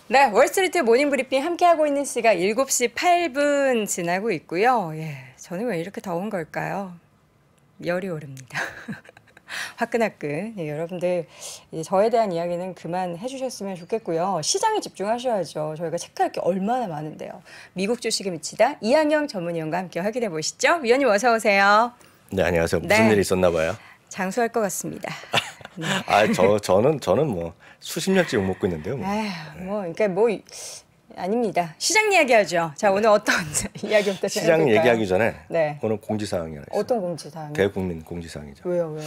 네, 월스트리트 모닝 브리핑 함께하고 있는 시각 7시 8분 지나고 있고요. 예, 저는 왜 이렇게 더운 걸까요? 열이 오릅니다. 화끈화끈. 예, 여러분들 이제 저에 대한 이야기는 그만 해주셨으면 좋겠고요. 시장에 집중하셔야죠. 저희가 체크할 게 얼마나 많은데요. 미국 주식에 미치다 이한영 전문위원과 함께 확인해 보시죠. 위원님 어서 오세요. 네, 안녕하세요. 무슨 네. 일이 있었나 봐요. 장수할 것 같습니다. 네. 저는 뭐 수십 년째 욕 먹고 있는데요. 뭐. 그러니까 아닙니다. 시장 이야기하죠. 자, 오늘 어떤 이야기부터 시장 시작할까요? 얘기하기 전에 네. 오늘 공지사항이 하나 있어요. 어떤 공지사항이요? 대국민 공지사항이죠. 왜요?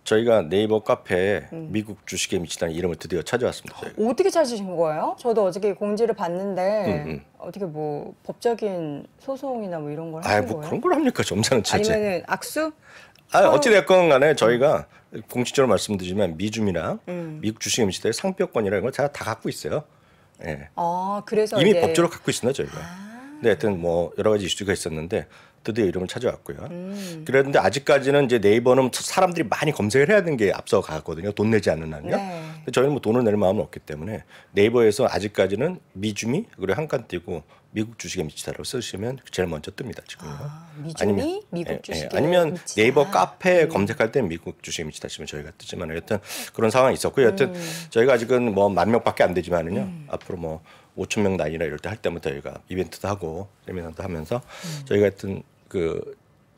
저희가 네이버 카페에 미국 주식에 미치다는 이름을 드디어 찾아왔습니다. 저희가. 어떻게 찾으신 거예요? 저도 어저께 공지를 봤는데 어떻게 뭐 법적인 소송이나 뭐 이런 걸 하신 뭐 거예요? 그런 걸 합니까? 점잖은 체제. 아니면은 악수? 어찌됐건 간에 저희가 공식적으로 말씀드리면 미줌이나 미국 주식에 미치다의 상표권이라는 걸 제가 다 갖고 있어요. 예. 그래서 이미 이제 법적으로 갖고 있습니다, 저희가. 근데 하여튼 뭐 여러 가지 이슈가 있었는데 드디어 이름을 찾아왔고요. 그런데 아직까지는 이제 네이버는 사람들이 많이 검색을 해야 되는 게 앞서 갔거든요. 돈 내지 않는 한요. 네. 근데 저희는 뭐 돈을 낼 마음은 없기 때문에 네이버에서 아직까지는 미주미 그리고 한 칸 띄고 미국 주식에 미치다라고 쓰시면 제일 먼저 뜹니다, 지금요. 미주미 미국 주식에 아니면 미치다. 네이버 카페 검색할 때 미국 주식에 미치다 치면 저희가 뜨지만 여튼 그런 상황이 있었고요. 여튼 저희가 아직은 뭐 10,000명밖에 안 되지만은요. 앞으로 뭐 5,000명 단위나 이럴 때 할 때부터 저희가 이벤트도 하고 세미나도 하면서 저희가 하여튼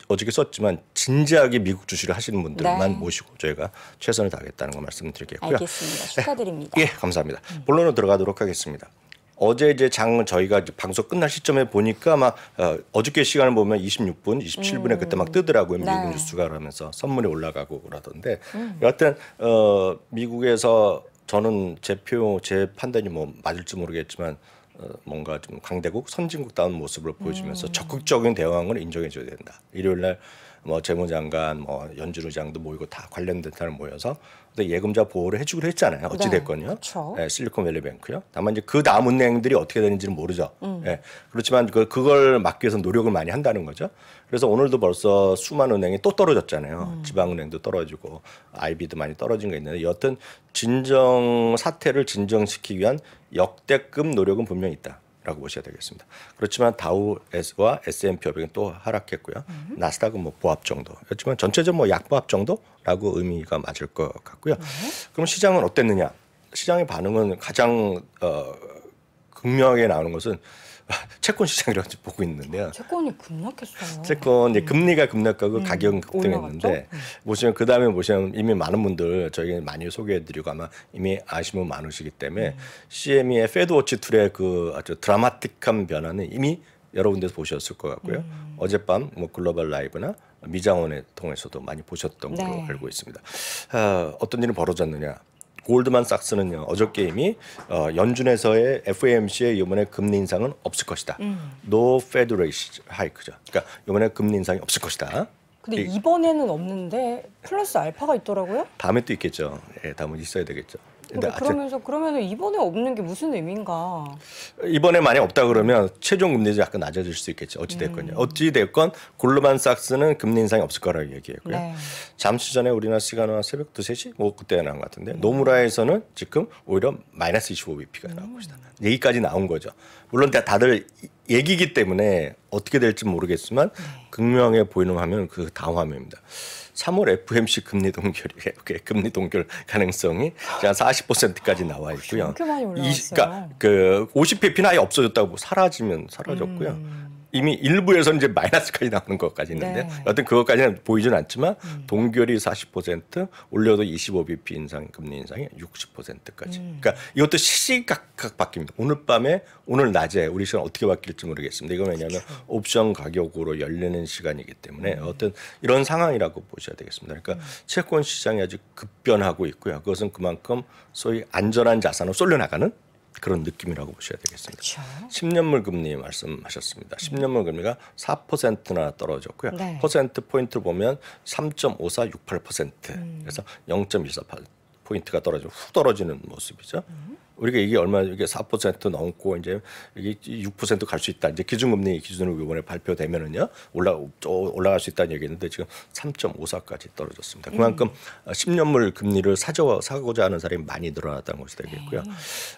어저께 썼지만 진지하게 미국 주식을 하시는 분들만 네. 모시고 저희가 최선을 다하겠다는 거 말씀드리겠고요. 알겠습니다. 축하드립니다. 예, 감사합니다. 본론으로 들어가도록 하겠습니다. 어제 이제 저희가 이제 방송 끝날 시점에 보니까 막 어저께 시간을 보면 26분, 27분에 그때 막 뜨더라고요. 미국 네. 뉴스가 그러면서 선물이 올라가고 그러던데 여하튼 미국에서 저는 제 판단이 뭐 맞을지 모르겠지만 뭔가 좀 강대국, 선진국다운 모습을 보여주면서 적극적인 대응을 인정해줘야 된다. 일요일날 뭐 재무장관, 뭐 연준 의장도 모이고 다 관련된 사람 모여서 예금자 보호를 해주기로 했잖아요. 어찌 됐건요. 그렇죠. 네, 실리콘밸리뱅크요. 다만 이제 그 다음 은행들이 어떻게 되는지는 모르죠. 네, 그렇지만 그걸 막기 위해서 노력을 많이 한다는 거죠. 그래서 오늘도 벌써 수많은 은행이 또 떨어졌잖아요. 지방은행도 떨어지고 IB도 많이 떨어진 거 있는데 여튼 진정 사태를 진정시키기 위한 역대급 노력은 분명히 있다. 라고 보셔야 되겠습니다. 그렇지만 다우와 S&P 500은 또 하락했고요. 나스닥은 뭐 보합 정도였지만 전체적으로 뭐 약보합 정도라고 의미가 맞을 것 같고요. 그럼 시장은 어땠느냐? 시장의 반응은 가장 극명하게 나오는 것은 채권 시장이라고 보고 있는데요. 채권이 급락했어요. 채권 이제 금리가 급락하고 가격은 급등했는데 보시면 그 다음에 보시면 이미 많은 분들 저희 많이 소개해드리고 아마 이미 아시는 분 많으시기 때문에 CME의 패드워치 툴의 그 아주 드라마틱한 변화는 이미 여러 군데서 보셨을 것 같고요. 어젯밤 뭐 글로벌 라이브나 미장원을 통해서도 많이 보셨던 걸로 네. 알고 있습니다. 어떤 일이 벌어졌느냐? 골드만삭스는요 어저께 이미 연준에서의 FOMC의 이번에 금리 인상은 없을 것이다. No Fed rate hike죠. 그러니까 이번에 금리 인상이 없을 것이다. 근데 이번에는 없는데 플러스 알파가 있더라고요. 다음에 또 있겠죠. 예, 다음은 있어야 되겠죠. 근데 그러면은 이번에 없는 게 무슨 의미인가? 이번에 만약 없다 그러면 최종 금리도 약간 낮아질 수 있겠죠. 어찌 됐건요. 어찌 됐건 골드만삭스는 금리 인상이 없을 거라고 얘기했고요. 네. 잠시 전에 우리나라 시간은 새벽 2, 3시 뭐 그때 나온 것 같은데 노무라에서는 지금 오히려 마이너스 25bp가 나오고 있다. 얘기까지 나온 거죠. 물론 다들 얘기이기 때문에 어떻게 될지 모르겠지만 극명해 보이는 화면은 그 다음 화면입니다. 3월 FOMC 금리 동결 가능성이 한 40%까지 나와 있고요. 그렇게 많이 올라왔어요. 그러니까 그 50pp는 아예 없어졌다고 사라지면 사라졌고요. 이미 일부에서는 이제 마이너스까지 나오는 것까지 있는데 네. 여튼 그것까지는 보이지는 않지만 동결이 40% 올려도 25bp 인상 금리 인상이 60%까지. 그러니까 이것도 시시각각 바뀝니다. 오늘 밤에 오늘 낮에 우리 시간 어떻게 바뀔지 모르겠습니다. 이건 왜냐하면 옵션 가격으로 열리는 시간이기 때문에 어떤 이런 상황이라고 보셔야 되겠습니다. 그러니까 채권 시장이 아주 급변하고 있고요. 그것은 그만큼 소위 안전한 자산으로 쏠려나가는 그런 느낌이라고 보셔야 되겠습니다. 그렇죠. 10년물 금리 말씀하셨습니다. 10년물 금리가 4%나 떨어졌고요. 네. 퍼센트 포인트 보면 3.5468%. 그래서 0.14포인트가 떨어지고 훅 떨어지는 모습이죠. 우리가 이게 얼마 이게 4% 넘고 이제 이게 6% 갈 수 있다. 이제 기준금리 기준으로 이번에 발표되면은요 올라갈 수 있다는 얘기인데 지금 3.54까지 떨어졌습니다. 그만큼 10년물 금리를 사고자 하는 사람이 많이 늘어났다는 것이 되겠고요.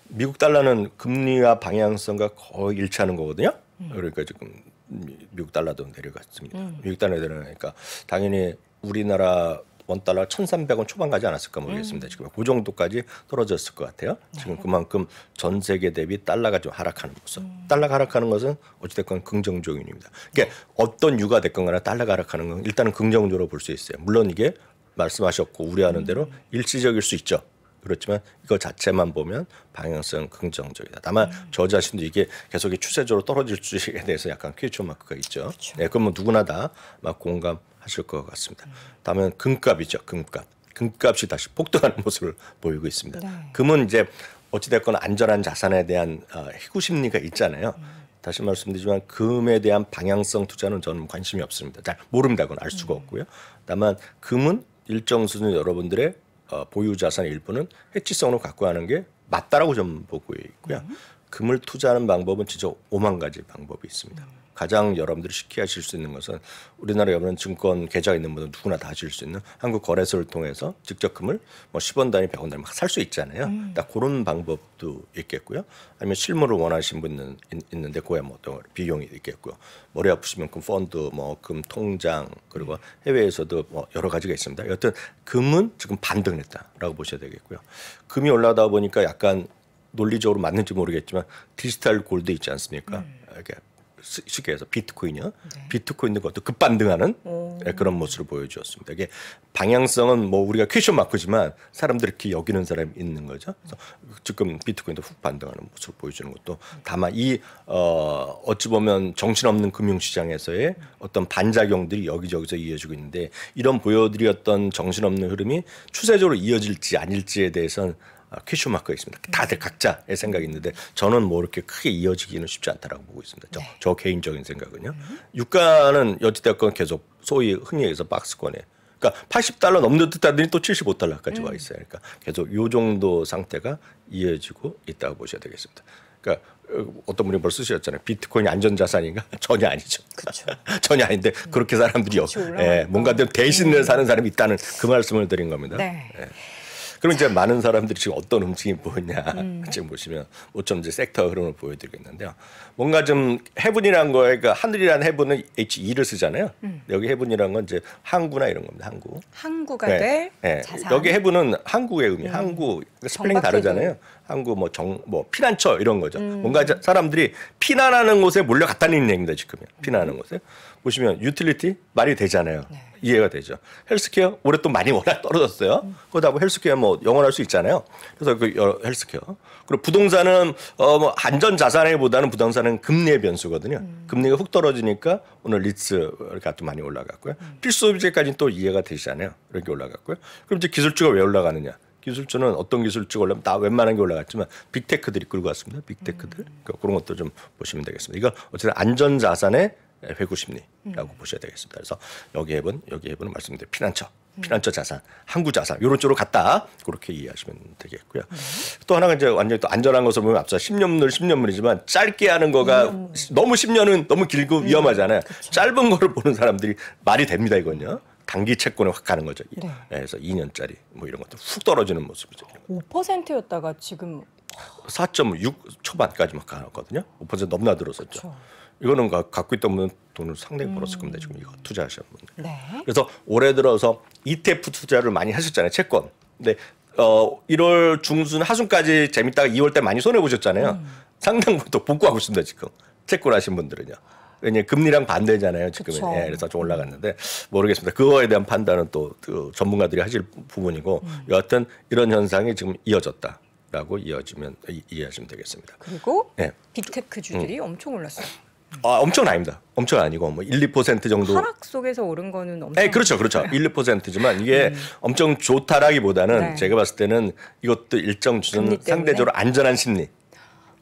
미국 달러는 금리와 방향성과 거의 일치하는 거거든요. 그러니까 지금 미국 달러도 내려갔습니다. 미국 달러 내려가니까 당연히 우리나라 원달러 1,300원 초반 가지 않았을까 모르겠습니다. 지금 그 정도까지 떨어졌을 것 같아요. 지금 그만큼 전 세계 대비 달러가 좀 하락하는 모습. 달러가 하락하는 것은 어찌됐건 긍정적 요인입니다. 그러니까 어떤 이유가 됐건 간에 달러가 하락하는 건 일단은 긍정적으로 볼 수 있어요. 물론 이게 말씀하셨고 우려하는 대로 일시적일 수 있죠. 그렇지만 이거 자체만 보면 방향성 긍정적이다. 다만 저 자신도 이게 계속 추세적으로 떨어질 수에 대해서 약간 퀘스천 마크가 있죠. 그렇죠. 네, 그러면 누구나 다 막 공감하실 것 같습니다. 다음은 금값이죠. 금값. 금값이 다시 폭등하는 모습을 보이고 있습니다. 네. 금은 이제 어찌됐건 안전한 자산에 대한 희구 심리가 있잖아요. 다시 말씀드리지만 금에 대한 방향성 투자는 저는 관심이 없습니다. 잘 모릅니다. 그건 알 수가 없고요. 다만 금은 일정 수준 여러분들의 보유 자산의 일부는 해치성으로 갖고 가는 게 맞다라고 저는 보고 있고요. 금을 투자하는 방법은 진짜 5만 가지 방법이 있습니다. 가장 여러분들이 쉽게 하실 수 있는 것은 우리나라 여러분 증권 계좌가 있는 분은 누구나 다 하실 수 있는 한국 거래소를 통해서 직접 금을 뭐 10원 단위, 100원 단위 막 살 수 있잖아요. 딱 그런 방법도 있겠고요. 아니면 실물을 원하시는 분은 있는데 그에 뭐 또 비용이 있겠고요. 머리 아프시면 금 펀드, 뭐 금 통장 그리고 해외에서도 뭐 여러 가지가 있습니다. 여튼 금은 지금 반등을 했다라고 보셔야 되겠고요. 금이 올라가다 보니까 약간 논리적으로 맞는지 모르겠지만 디지털 골드 있지 않습니까? 이렇게 쉽게 해서 비트코인이요. 비트코인도 그것도 급반등하는 그런 모습을 보여주었습니다. 이게 방향성은 뭐 우리가 퀘스천 마크지만 사람들이 이렇게 여기는 사람이 있는 거죠. 그래서 지금 비트코인도 훅 반등하는 모습을 보여주는 것도 다만 이 어찌 보면 정신없는 금융시장에서의 어떤 반작용들이 여기저기서 이어지고 있는데 이런 보여드렸던 정신없는 흐름이 추세적으로 이어질지 아닐지에 대해서는 퀘스천 마크가 있습니다. 다들 각자의 생각이 있는데 저는 뭐 이렇게 크게 이어지기는 쉽지 않다라고 보고 있습니다. 저 개인적인 생각은요. 유가는 여지됐건 계속 소위 흔히 얘기해서 박스권에 그러니까 80달러 넘는 듯 하더니 또 75달러까지 와 있어요. 그러니까 계속 이 정도 상태가 이어지고 있다고 보셔야 되겠습니다. 그러니까 어떤 분이 벌써 쓰셨잖아요. 비트코인이 안전자산인가? 전혀 아니죠. 그렇죠. 전혀 아닌데 그렇게 사람들이 뭔가 좀 대신을 사는 사람이 있다는 그 말씀을 드린 겁니다. 네. 그럼 이제 많은 사람들이 지금 어떤 움직임이 보이냐 지금 보시면 뭐좀 이제 섹터 흐름을 보여드리고 있는데요. 뭔가 좀 해븐이라는 거에 그러니까 하늘이라는 해븐은 H2를 쓰잖아요. 여기 해븐이라는 건 이제 항구나 이런 겁니다. 항구. 항구가 될 자산. 여기 해븐은 항구의 의미. 항구 스펠링이 다르잖아요. 항구 뭐 피난처 이런 거죠. 뭔가 사람들이 피난하는 곳에 몰려갔다는 얘기입니다. 지금 피난하는 곳에 보시면 유틸리티 말이 되잖아요. 이해가 되죠. 헬스케어 올해 또 많이 워낙 떨어졌어요. 그러다 보면 헬스케어 뭐 영원할 수 있잖아요. 그래서 그 헬스케어 그리고 부동산은 뭐 안전 자산보다는 부동산은 금리의 변수거든요. 금리가 훅 떨어지니까 오늘 리츠가 또 많이 올라갔고요. 필수소비재까지는 또 이해가 되시잖아요. 이렇게 올라갔고요. 그럼 이제 기술주가 왜 올라가느냐? 기술주는 어떤 기술주가 올라가면 다 웬만한 게 올라갔지만 빅테크들이 끌고 왔습니다. 빅테크들 그런 것도 좀 보시면 되겠습니다. 이거 어쨌든 안전 자산의 회구 심리라고 보셔야 되겠습니다. 그래서 여기 해본 말씀드린 피난처 자산, 항구 자산 이런 쪽으로 갔다 그렇게 이해하시면 되겠고요. 또 하나가 이제 완전히 또 안전한 것을 보면 앞서 10년물이지만 짧게 하는 거가 너무 10년은 너무 길고 위험하잖아요. 그렇죠. 짧은 거를 보는 사람들이 말이 됩니다. 이건요. 단기 채권에 확 가는 거죠. 그래서 2년짜리 뭐 이런 것도 훅 떨어지는 모습이죠. 5%였다가 지금 4.6 초반까지 막 가거든요. 5% 넘나 들었었죠. 그렇죠. 이거는 갖고 있던 분은 돈을 상당히 벌었을 겁니다. 지금 이거 투자하시는 분들. 네. 그래서 올해 들어서 ETF 투자를 많이 하셨잖아요. 채권. 근데 1월 중순 하순까지 재밌다가 2월 때 많이 손해 보셨잖아요. 상당 부분 또 복구하고 있습니다. 지금 채권 하신 분들은요. 왜냐 금리랑 반대잖아요. 지금은. 예, 그래서 좀 올라갔는데 모르겠습니다. 그거에 대한 판단은 또 그 전문가들이 하실 부분이고 여하튼 이런 현상이 지금 이어졌다라고 이해하시면 되겠습니다. 그리고 빅테크주들이 엄청 올랐어요. 엄청 아닙니다. 엄청 아니고 뭐 1, 2% 정도. 하락 속에서 오른 거는 엄청. 네, 그렇죠. 1, 2%지만 이게 엄청 좋다라기보다는 제가 봤을 때는 이것도 일정 수준 상대적으로 안전한 심리.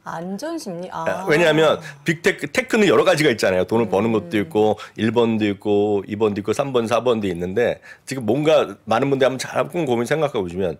안전 심리. 왜냐하면 빅테크는 여러 가지가 있잖아요. 돈을 버는 것도 있고 1번도 있고 2번도 있고 3번, 4번도 있는데 지금 뭔가 많은 분들이 한번 잘 고민 생각해 보시면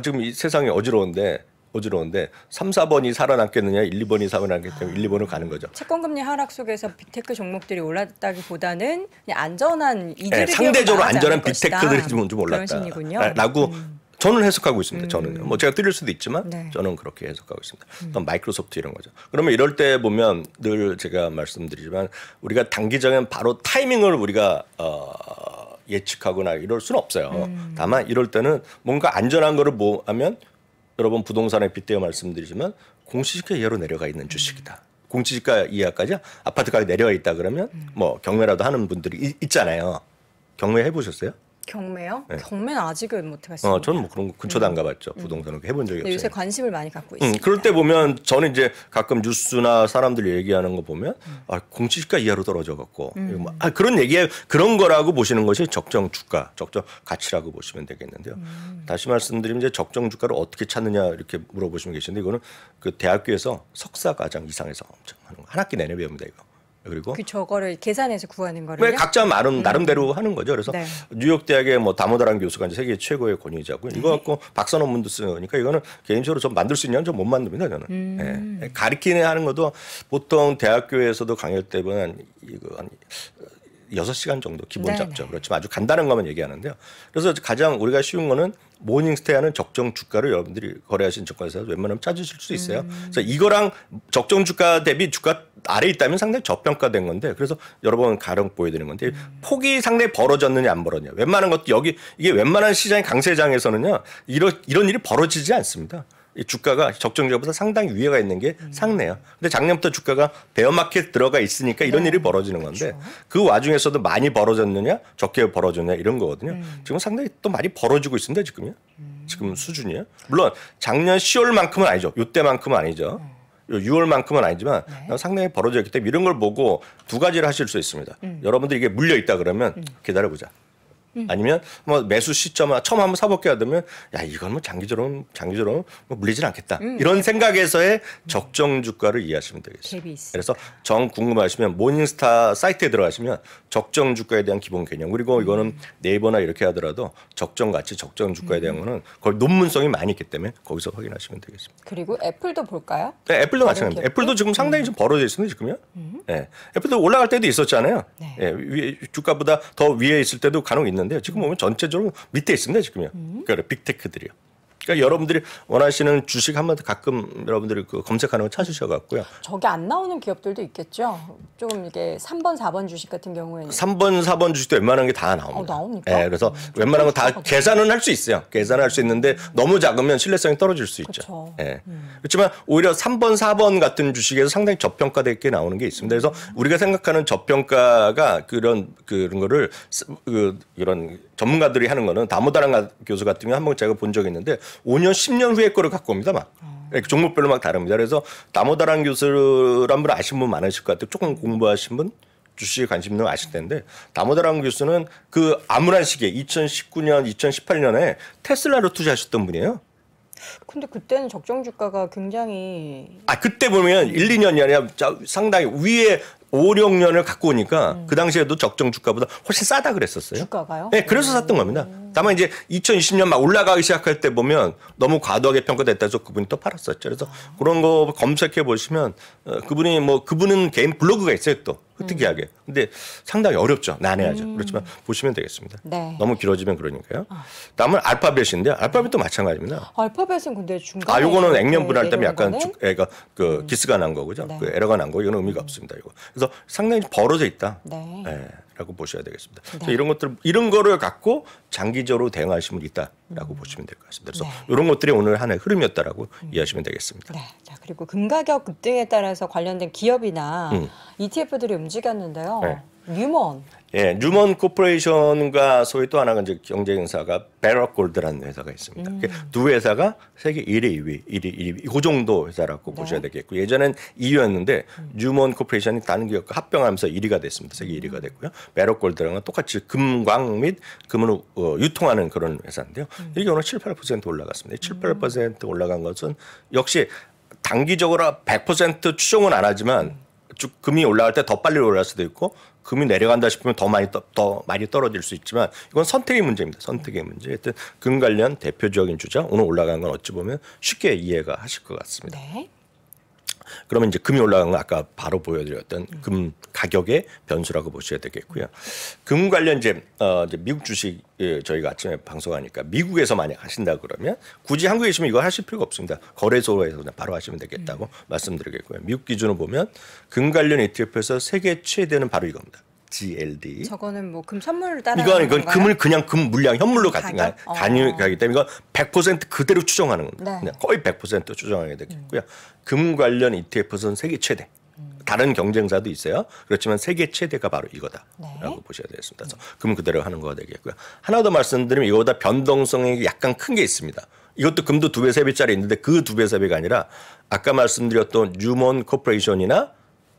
지금 이 세상이 어지러운데 어지러운데 3, 4번이 살아남겠느냐, 1, 2번이 살아남겠느냐, 1, 2번을 가는 거죠. 채권금리 하락 속에서 빅테크 종목들이 올랐다기보다는 그냥 안전한 이들의 네, 상대적으로 기업이 안전한 나아질 빅테크들이 것이다. 좀 올랐다. 그런 심리군요. 라고 저는 해석하고 있습니다. 저는 뭐 제가 틀릴 수도 있지만 네. 저는 그렇게 해석하고 있습니다. 또 마이크로소프트 이런 거죠. 그러면 이럴 때 보면 늘 제가 말씀드리지만 우리가 단기적인 바로 타이밍을 우리가 예측하거나 이럴 수는 없어요. 다만 이럴 때는 뭔가 안전한 거를 뭐 하면 여러분 부동산에 빗대어 말씀드리지만 공시지가 이하로 내려가 있는 주식이다. 공시지가 이하까지 아파트 가격이 내려가 있다 그러면 뭐 경매라도 하는 분들이 있잖아요. 경매 해보셨어요? 경매요? 네. 경매는 아직은 못 해봤습니다. 저는 뭐 그런 거 근처도 안 가봤죠. 부동산은 해본 적이 근데 요새 없어요. 관심을 많이 갖고 있습니다. 그럴 때 보면 저는 이제 가끔 뉴스나 사람들이 얘기하는 거 보면 공시지가 이하로 떨어져 갖고 그런 얘기에 그런 거라고 보시는 것이 적정 주가, 적정 가치라고 보시면 되겠는데요. 다시 말씀드리면 이제 적정 주가를 어떻게 찾느냐 이렇게 물어보시면 계시는데 이거는 그 대학교에서 석사과정 이상에서 엄청 하는 거 한 학기 내내 배웁니다 이거. 그리고 그 저거를 계산해서 구하는 거를 왜 각자 나름대로 하는 거죠. 그래서 네. 뉴욕 대학의 뭐 다모다란 교수가 이제 세계 최고의 권위자고 이거 갖고 박사 논문도 쓰니까 이거는 개인적으로 좀 만들 수 있냐면 좀 못 만듭니다 저는. 예. 가르치는 하는 것도 보통 대학교에서도 강의 때 보면 이거 한 6시간 정도 기본 네네. 잡죠. 그렇지만 아주 간단한 것만 얘기하는데요. 그래서 가장 우리가 쉬운 거는 모닝스테이하는 적정 주가를 여러분들이 거래하신 증권사에서 웬만하면 찾으실 수 있어요. 그래서 이거랑 적정 주가 대비 주가 아래 있다면 상당히 저평가된 건데 그래서 여러 번 가령 보여드리는 건데 폭이 상당히 벌어졌느냐 안 벌어졌냐. 웬만한 것도 여기 이게 웬만한 시장의 강세장에서는요 이런 일이 벌어지지 않습니다. 이 주가가 적정 주가보다 상당히 위에가 있는 게 상내요. 근데 작년부터 주가가 베어마켓 들어가 있으니까 이런 일이 벌어지는 건데 그 와중에서도 많이 벌어졌느냐 적게 벌어졌느냐 이런 거거든요. 지금 상당히 또 많이 벌어지고 있습니다 지금요. 지금 수준이요. 물론 작년 10월만큼은 아니죠. 이때만큼은 아니죠. 6월만큼은 아니지만 상당히 벌어져 있기 때문에 이런 걸 보고 두 가지를 하실 수 있습니다. 여러분들 이게 물려 있다 그러면 기다려보자. 아니면 뭐 매수 시점 처음 한번 사볼게 하면 야 이건 뭐 장기적으로 뭐 물리진 않겠다 이런 생각에서의 적정 주가를 이해하시면 되겠습니다. 갭이 있습니다. 그래서 정 궁금하시면 모닝스타 사이트에 들어가시면 적정 주가에 대한 기본 개념 그리고 이거는 네이버나 이렇게 하더라도 적정 가치, 적정 주가에 대한 거는 거의 논문성이 많이 있기 때문에 거기서 확인하시면 되겠습니다. 그리고 애플도 볼까요? 네, 애플도 마찬가지입니다. 애플도 지금 상당히 좀 벌어져 있습니다 지금요. 네, 애플도 올라갈 때도 있었잖아요. 네. 네, 위에, 주가보다 더 위에 있을 때도 간혹 있는데요. 지금 보면 전체적으로 밑에 있습니다 지금요. 그러니까 빅테크들이요. 그러니까 여러분들이 원하시는 주식 한번 가끔 여러분들이 그 검색하는 거 찾으셔갖고요. 저게 안 나오는 기업들도 있겠죠. 조금 이게 3번, 4번 주식 같은 경우에는 3번, 4번 주식도 웬만한 게 다 나옵니다. 나옵니까? 네, 그래서 웬만한 거 다 계산은 할 수 있어요. 계산을 할 수 있는데 너무 작으면 신뢰성이 떨어질 수 있죠. 그쵸. 네. 그렇지만 오히려 3번, 4번 같은 주식에서 상당히 저평가되게 나오는 게 있습니다. 그래서 우리가 생각하는 저평가가 그런 거를 이런 전문가들이 하는 거는 다모다란 교수 같은 경우 한번 제가 본 적이 있는데 5년, 10년 후의 거를 갖고 옵니다. 막. 종목별로 막 다릅니다. 그래서 다모다란 교수란 분 아시는 분 많으실 것 같아요. 조금 공부하신 분 주식에 관심 있는 분 아실 텐데 다모다란 교수는 그 암울한 시기에 2019년, 2018년에 테슬라로 투자하셨던 분이에요. 근데 그때는 적정 주가가 굉장히 그때 보면 1, 2년이 아니라 상당히 위에 5, 6년을 갖고 오니까 그 당시에도 적정 주가보다 훨씬 싸다 그랬었어요. 주가가요? 네, 그래서 샀던 겁니다. 다만 이제 2020년 막 올라가기 시작할 때 보면 너무 과도하게 평가됐다 해서 그분이 또 팔았었죠. 그래서 그런 거 검색해 보시면 그분은 개인 블로그가 있어요 또 특이하게. 근데 상당히 어렵죠. 난해하죠. 그렇지만 보시면 되겠습니다. 네. 너무 길어지면 그러니까요. 다음은 알파벳인데요. 알파벳도 마찬가지입니다. 알파벳은 근데 중간에 요거는 이렇게 액면 분할 때문에 약간 내려오는 애가 그 기스가 난 거고죠. 네. 그 에러가 난 거 이거는 의미가 없습니다. 이거. 그래서 상당히 벌어져 있다. 네. 네, 라고 보셔야 되겠습니다. 그래서 이런 거를 갖고 장기적으로 대응하시면 있다라고 보시면 될 것 같습니다. 그래서 이런 것들이 오늘 한 해 흐름이었다라고 이해하시면 되겠습니다. 네. 자, 그리고 금 가격 급등에 따라서 관련된 기업이나 ETF들이 움직였는데요. 네. 뉴먼. 예, 뉴먼 코퍼레이션과 소위 또 하나가 이제 경쟁사가 베럭골드라는 회사가 있습니다. 두 회사가 세계 1위, 2위, 1위, 2위, 그 정도 회사라고 보셔야 되겠고 예전엔 2위였는데 뉴먼 코퍼레이션이 다른 기업과 합병하면서 1위가 됐습니다. 세계 1위가 됐고요. 베럭골드랑은 똑같이 금광 및 금을 유통하는 그런 회사인데요. 이게 오늘 7, 8% 올라갔습니다. 7, 8% 올라간 것은 역시 단기적으로 100% 추종은 안 하지만 금이 올라갈 때 더 빨리 올라갈 수도 있고 금이 내려간다 싶으면 더 많이 떨어질 수 있지만 이건 선택의 문제입니다. 선택의 문제. 하여튼 금 관련 대표적인 주자 오늘 올라간 건 어찌 보면 쉽게 이해가 하실 것 같습니다. 네. 그러면 이제 금이 올라간 건 아까 바로 보여드렸던 금 가격의 변수라고 보셔야 되겠고요. 금 관련 이제 미국 주식 저희가 아침에 방송하니까 미국에서 만약 하신다 그러면 굳이 한국에 계시면 이거 하실 필요가 없습니다. 거래소에서 그냥 바로 하시면 되겠다고 말씀드리겠고요. 미국 기준으로 보면 금 관련 ETF에서 세계 최대는 바로 이겁니다. GLD. 저거는 뭐 금 선물을 따라가는 이건 건가요? 금을 그냥 금 물량 현물로 가격? 가기 때문에 이건 100% 그대로 추정하는 겁니다. 네. 그냥 거의 100% 추정하게 되겠고요. 금 관련 ETF는 세계 최대. 다른 경쟁사도 있어요. 그렇지만 세계 최대가 바로 이거다라고 네. 보셔야 되겠습니다. 그래서 금 그대로 하는 거가 되겠고요. 하나 더 말씀드리면 이거보다 변동성이 약간 큰 게 있습니다. 이것도 금도 2배, 3배짜리 있는데 그 2배, 3배가 아니라 아까 말씀드렸던 뉴몬 코퍼레이션이나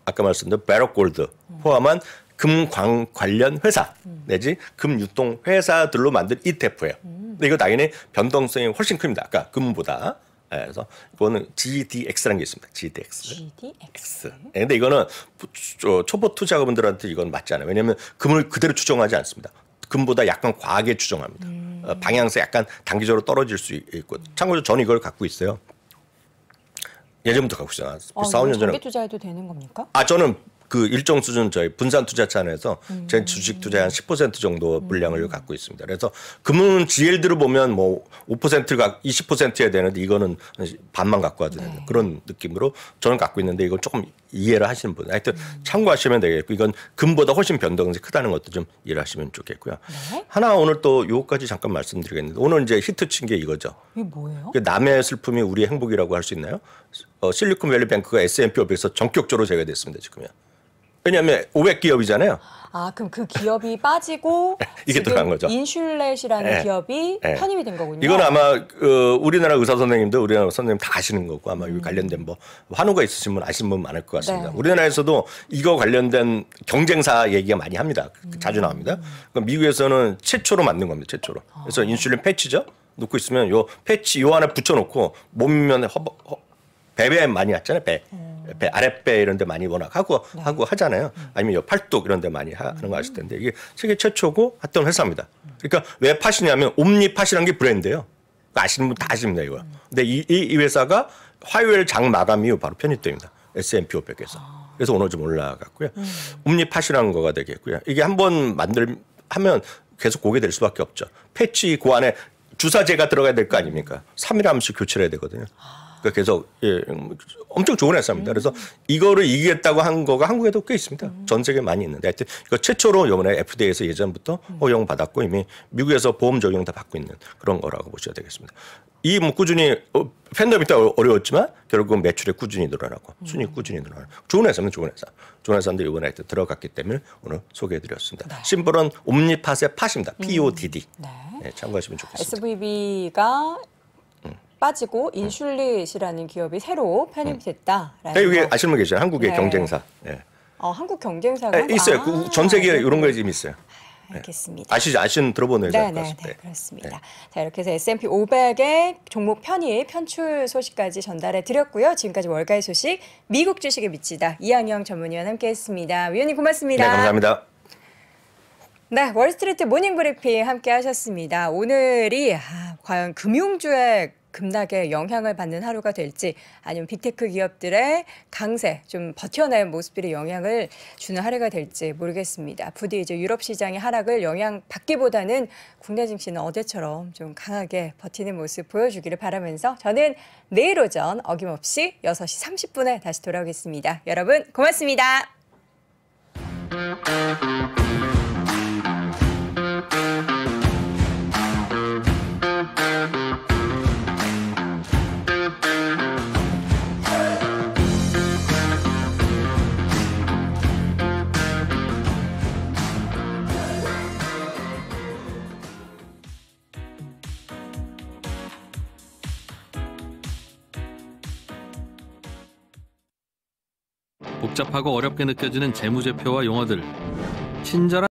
아까 말씀드린 베럭골드 포함한 금광 관련 회사 내지 금 유통 회사들로 만든 ETF예요. 근데 이거 당연히 변동성이 훨씬 큽니다. 아까 금보다. 그래서 이거는 GDX라는 게 있습니다. GDX. 근데 이거는 초보 투자자분들한테 이건 맞지 않아요. 왜냐하면 금을 그대로 추정하지 않습니다. 금보다 약간 과하게 추정합니다. 방향성 약간 단기적으로 떨어질 수 있고. 참고로 저는 이걸 갖고 있어요. 예전부터 갖고 있어요. 4, 5년 전에. 장기 투자해도 되는 겁니까? 저는 그 일정 수준 저희 분산 투자차에서 제 주식 투자의 한 10% 정도 물량을 갖고 있습니다. 그래서 금은 GLD로 보면 뭐 5%가 20%해야 되는데 이거는 반만 갖고 와도 되는 그런 느낌으로 저는 갖고 있는데 이건 조금 이해를 하시는 분 하여튼 참고하시면 되겠고 이건 금보다 훨씬 변동성이 크다는 것도 좀 이해를 하시면 좋겠고요. 네. 하나 오늘 또 요거까지 잠깐 말씀드리겠는데 오늘 이제 히트 친 게 이거죠. 이게 뭐예요? 남의 슬픔이 우리의 행복이라고 할 수 있나요? 실리콘밸리 뱅크가 S&P 500에서 전격적으로 제외됐습니다. 지금요. 왜냐하면 500기업이잖아요. 그럼 그 기업이 빠지고 이게 들어간 거죠. 인슐렛이라는 기업이 편입이 된 거군요. 이건 아마 우리나라 의사 선생님들, 우리나라 선생님 다 아시는 거고 아마 이 관련된 뭐 환우가 있으신 분 아시는 분 많을 것 같습니다. 네. 우리나라에서도 이거 관련된 경쟁사 얘기가 많이 합니다. 자주 나옵니다. 그러니까 미국에서는 최초로 만든 겁니다. 최초로. 그래서 인슐린 패치죠. 놓고 있으면 요 패치 요 안에 붙여놓고 몸면 배에 많이 왔잖아요. 배 아랫배 이런 데 많이 워낙 하고 하잖아요. 아니면 요 팔뚝 이런 데 많이 하는 거 아실 텐데 이게 세계 최초고 했던 회사입니다. 그러니까 왜 팟이냐면 옴니팟이라는 게 브랜드예요. 아시는 분 다 아십니다 이거. 근데 이 회사가 화요일 장 마감 이후 바로 편입됩니다. S&P 500에서. 그래서 오늘 좀 올라갔고요. 옴니팟이라는 거가 되겠고요. 이게 한번 하면 계속 고게 될 수밖에 없죠. 패치 그 안에 주사제가 들어가야 될 거 아닙니까? 3일에 한 번씩 교체를 해야 되거든요. 그러니까 계속 엄청 좋은 회사입니다. 그래서 이거를 이기겠다고 한 거가 한국에도 꽤 있습니다. 전 세계에 많이 있는데 하여튼 이거 최초로 이번에 FDA에서 예전부터 허용 받았고 이미 미국에서 보험 적용 다 받고 있는 그런 거라고 보셔야 되겠습니다. 이 뭐 꾸준히 팬데믹 때 어려웠지만 결국은 매출에 꾸준히 늘어나고 순이익 꾸준히 늘어나고 좋은 회사입니다. 좋은 회사인데 이번에 하여튼 들어갔기 때문에 오늘 소개해드렸습니다. 네. 심볼은 옴니팟의 팟입니다. PODD. 네. 참고하시면 좋겠습니다. SVB가 빠지고 인슐릿이라는 기업이 새로 편입됐다라는 여기 거. 아시는 분 계시죠? 한국의 네. 경쟁사. 네. 한국 경쟁사가 있어요. 전 세계에 이런 거 지금 있어요. 알겠습니다. 들어본 회사. 네, 그렇습니다. 자, 이렇게 해서 S&P 500의 종목 편입, 편출 소식까지 전달해 드렸고요. 지금까지 월가의 소식, 미국 주식에 미치다 이한영 전문위원 함께했습니다. 위원님 고맙습니다. 네, 감사합니다. 네, 월스트리트 모닝 브리핑 함께 하셨습니다. 오늘이 과연 금융주에 급락에 영향을 받는 하루가 될지 아니면 빅테크 기업들의 강세 좀 버텨낼 모습들이 영향을 주는 하루가 될지 모르겠습니다. 부디 이제 유럽 시장의 하락을 영향받기보다는 국내 증시는 어제처럼 좀 강하게 버티는 모습 보여주기를 바라면서 저는 내일 오전 어김없이 6시 30분에 다시 돌아오겠습니다. 여러분 고맙습니다. 복잡하고 어렵게 느껴지는 재무제표와 용어들, 친절한